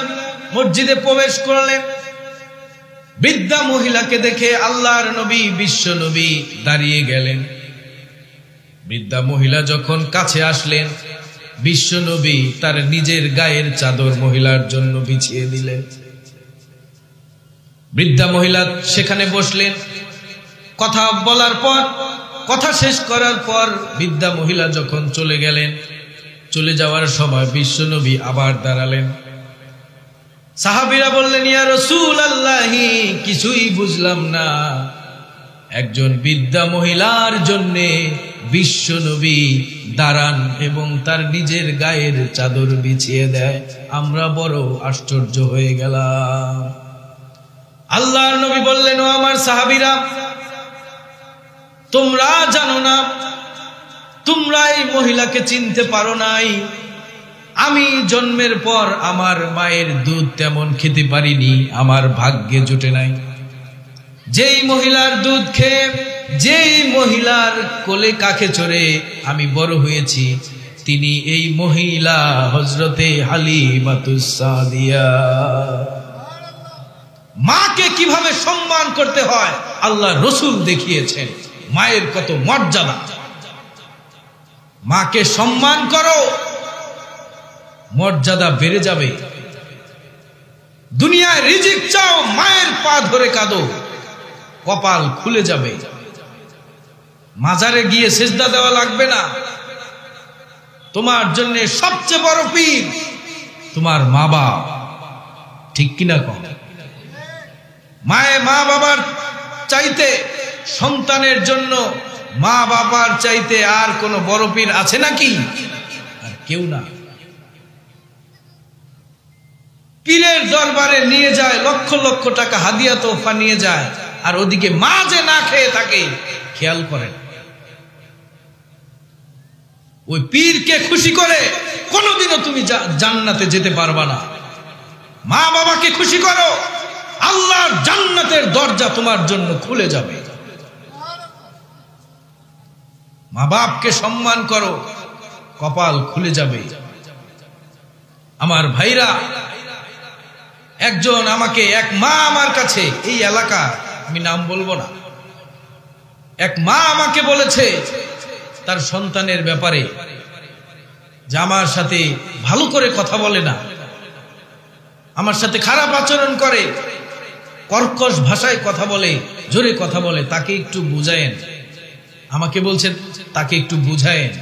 A: মসজিদে প্রবেশ করলেন। বৃদ্ধা মহিলাকে দেখে আল্লাহর নবী বিশ্ব নবী দাঁড়িয়ে গেলেন। বৃদ্ধা মহিলা যখন কাছে আসলেন, বিশ্ব নবী তার নিজের গায়ের চাদর মহিলার জন্য বিছিয়ে দিলেন। বৃদ্ধা মহিলা সেখানে বসলেন। কথা বলার পর, কথা শেষ করার পর বৃদ্ধা মহিলা যখন চলে গেলেন, চলে যাওয়ার সময় বিশ্ব নবী আবার দাঁড়ালেন। সাহাবীরা বললেন, ইয়া রাসূলুল্লাহি, কিছুই বুঝলাম না, একজন বৃদ্ধা মহিলার জন্য বিশ্ব নবী দাঁড়ান এবং তার নিজের গায়ের চাদর বিছিয়ে দেয়, আমরা বড় আশ্চর্য হয়ে গেলাম। আল্লাহর নবী বললেন, ও আমার সাহাবীরা, তোমরা জানো না, তোমরা এই মহিলাকে চিনতে পারো নাই। আমি জন্মের পর আমার মায়ের দুধ তেমন খেতে পারিনি, আমার ভাগ্যে জুটে নাই। যেই মহিলার দুধ খেয়ে, যেই মহিলার কোলে কাকে চড়ে আমি বড় হয়েছি, তিনি এই মহিলা হযরতে হালিমাতুস সাদিয়া। মাকে কিভাবে সম্মান করতে হয় আল্লাহ রাসূল দেখিয়েছেন, মায়ের কত মর্যাদা। মাকে সম্মান করো, মর্যাদা বেড়ে যাবে। দুনিয়ায় রিজিক চাও, মায়ের পা ধরে কাঁদো, কপাল খুলে যাবে। মাজারে গিয়ে সিজদা দেওয়া লাগবে না। তোমার জন্য সবচেয়ে বড় পীর তোমার মা বাবা, ঠিক কিনা কম? মা বাবার চাইতে, সন্তানের জন্য মা বাবার চাইতে আর কোন বড় পীর আছে নাকি? আর কেউ না। পীরের দরবারে নিয়ে যায়, লক্ষ লক্ষ টাকা হাদিয়া তোহফা নিয়ে যায়, আর ওদিকে মা যে না খেয়ে থাকে খেয়াল করেন। ওই পীরকে খুশি করে কোনোদিনও তুমি জান্নাতে যেতে পারবা না। মা বাবাকে খুশি করো, আল্লাহর জান্নাতের দরজা তোমার জন্য খুলে যাবে। মা বাপকে সম্মান করো, কপাল খুলে যাবে। আমার ভাইরা, একজন আমাকে, এক মা আমার কাছে, এই এলাকা আমি নাম বলবো না, এক মা আমাকে বলেছে তার সন্তানের ব্যাপারে যে আমার সাথে ভালো করে কথা বলে না, আমার সাথে খারাপ আচরণ করে, কর্কশ ভাষায় কথা বলে, জোরে কথা বলে, তাকে একটু বুঝায়েন। আমাকে বলছেন তাকে একটু বুঝায়েন।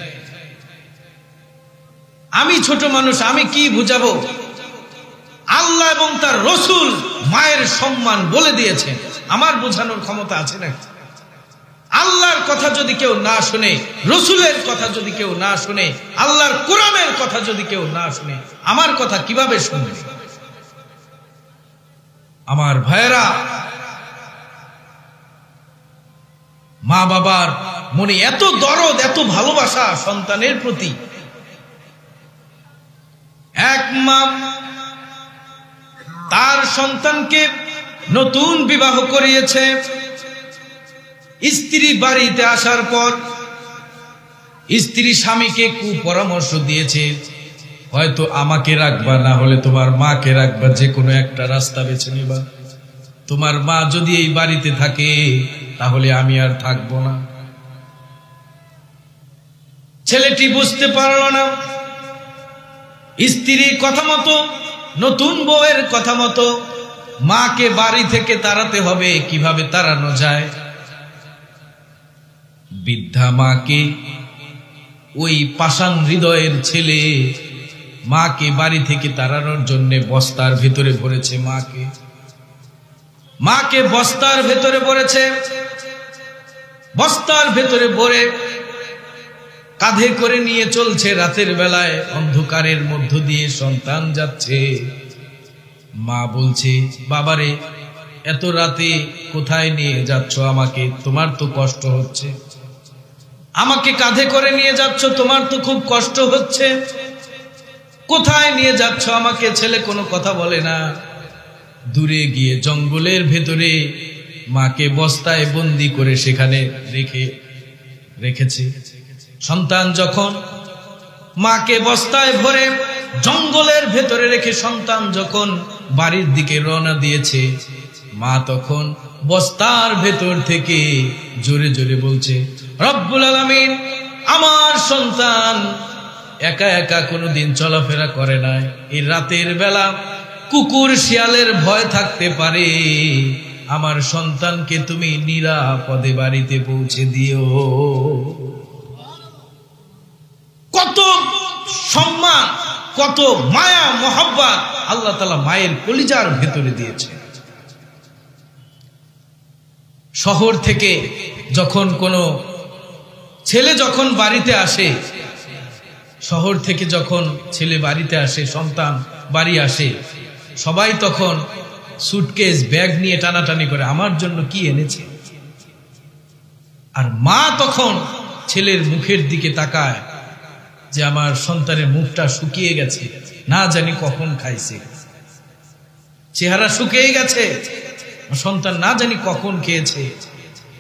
A: আমি ছোট মানুষ, আমি কি বুঝাবো? আল্লাহ এবং তার রসুল মায়ের সম্মান বলে দিয়েছেন, আমার বোঝানোর ক্ষমতা আছে না? আল্লাহর কথা যদি কেউ না শুনে, রসুলের কথা যদি কেউ না শুনে, আল্লাহর কোরআনের কথা যদি কেউ না শুনে, আমার কথা কিভাবে শুনবে? আমার ভাইয়েরা, মা বাবার মনে এত দরদ, এত ভালোবাসা সন্তানের প্রতি। এক মা তার সন্তানকে নতুন বিবাহ করিয়েছে, স্ত্রী বাড়িতে আসার পর স্ত্রী স্বামীকে কুপরামর্শ দিয়েছে, হয়তো আমাকে রাখবা, না হলে তোমার মাকে রাখবা, যে কোনো একটা রাস্তা বেছে নিবা। তোমার মা যদি এই বাড়িতে থাকে তাহলে আমি আর থাকবো না। ছেলেটি বুঝতে পারল না, স্ত্রীর কথা মতো, নতুন বউয়ের কথা মতো মাকে বাড়ি থেকে তাড়াতে হবে। কিভাবে তাড়ানো যায়? বৃদ্ধা মাকে, ওই পাষাণ হৃদয়ের ছেলে মাকে বাড়ি থেকে তাড়ানোর জন্য বস্তার ভেতরে ভরেছে। মাকে বস্তার ভেতরে ভরেছে, বস্তার ভেতরে ভরে কাঁধে করে নিয়ে চলছে। রাতের বেলায় অন্ধকারের মধ্য দিয়ে সন্তান যাচ্ছে। মা বলছে, বাবারে, এত রাতে কোথায় নিয়ে যাচ্ছ আমাকে? তোমার তো কষ্ট হচ্ছে। আমাকে কাঁধে করে নিয়ে যাচ্ছ, তোমার তো খুব কষ্ট হচ্ছে। কোথায় নিয়ে যাচ্ছ আমাকে? ছেলে কোনো কথা বলে না। দূরে গিয়ে জঙ্গলের ভেতরে মাকে বস্তায় বন্দি করে সেখানে রেখেছে। সন্তান যখন মাকে বস্তায় ভরে জঙ্গলের ভেতরে রেখে সন্তান যখন বাড়ির দিকে রওনা দিয়েছে, মা তখন বস্তার ভেতর থেকে জোরে জোরে বলছে, রব্বুল আলামিন, আমার সন্তান একা একা কোনোদিন চলাফেরা করে নাই। এই রাতের বেলা কুকুর শিয়ালের ভয় থাকতে পারে, আমার সন্তানকে তুমি নিরাপদে বাড়িতে পৌঁছে দিও। কত সম্মান, কত মায়া মোহাব্বত আল্লাহ তাআলা মায়ের কলিজার ভেতরে দিয়েছে। শহর থেকে যখন কোনো ছেলে যখন বাড়িতে আসে, শহর থেকে যখন ছেলে বাড়িতে আসে, সন্তান বাড়ি আসে, সবাই তখন সুটকেস ব্যাগ নিয়ে টানাটানি করে, আমার জন্য কি এনেছে? আর মা তখন ছেলের মুখের দিকে তাকায় যে আমার সন্তানের মুখটা শুকিয়ে গেছে, না জানি কখন খাইছে, চেহারা শুকিয়ে গেছে, সন্তান না জানি কখন খেয়েছে।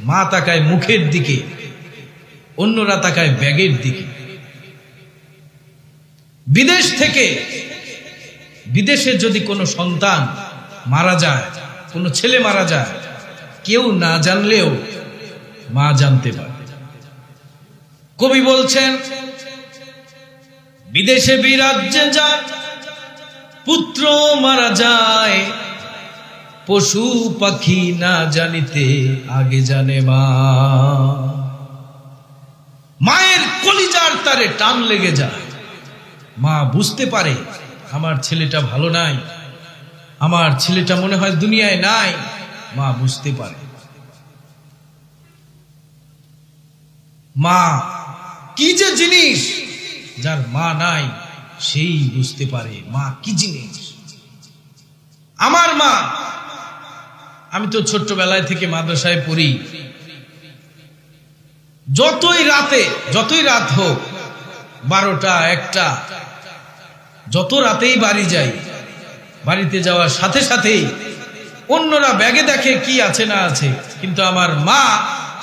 A: মা তাকায় মুখের দিকে, অন্যরা তাকায় ব্যাগের দিকে। বিদেশে যদি কোনো সন্তান মারা যায়, কোনো ছেলে মারা যায়, কেউ না জানলেও মা জানতে পারে। কবি বলছেন, বিদেশে বিরাজ্যে যায় পুত্র মারা যায়, পশু পাখি না জানিতে আগে জানে মা। মায়ের কলিজার তারে টান লেগে যায়। মা বুঝতে পারে আমার ছেলেটা ভালো নাই, আমার ছেলেটা মনে হয় দুনিয়ায় নাই। মা বুঝতে পারে। মা কি যে জিনিস, যার মা নাই সেই বুঝতে পারে মা কি জিনিস। আমার মা, আমি তো ছোট্টবেলায় থেকে মাদ্রাসায় পড়ি, যতই রাত হোক, 12টা 1টা, যত রাতেই বাড়ি যাই, বাড়িতে যাওয়ার সাথে সাথেই অন্যরা ব্যাগে দেখে কি আছে না আছে, কিন্তু আমার মা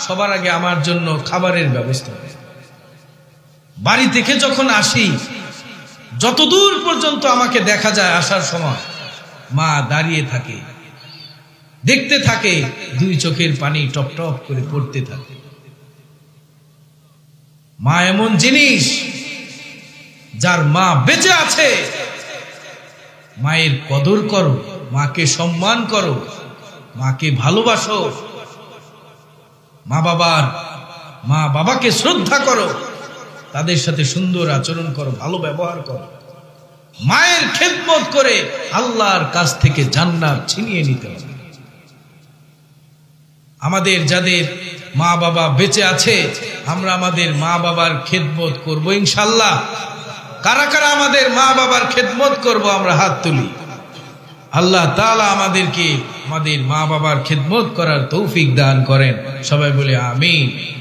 A: সবার আগে আমার জন্য খাবারের ব্যবস্থা করে। বাড়ি থেকে যখন আসি, যতদূর পর্যন্ত আমাকে দেখা যায় আসার সময়, মা দাঁড়িয়ে থাকে, দেখতে থাকে, 2 চোখের পানি টপ টপ করে পড়তে থাকে। মা এমন জিনিস, যার মা বেঁচে আছে, মায়ের কদর করো, মাকে সম্মান করো, মাকে ভালোবাসো, মা বাবাকে শ্রদ্ধা করো, তাদের সাথে সুন্দর আচরণ করো, ভালো ব্যবহার করো। মায়ের খেদমত করে আল্লাহর কাছ থেকে জান্নাত ছিনিয়ে নিতে হবে। আমাদের যাদের মা বাবা বেঁচে আছে, আমরা আমাদের মা বাবার খেদমত করব ইনশাআল্লাহ। কারা কারা আমাদের মা বাবার খেদমত করব, আমরা হাত তুলি। আল্লাহ তাআলা আমাদেরকে আমাদের মা বাবার খেদমত করার তৌফিক দান করেন। সবাই বলে আমিন।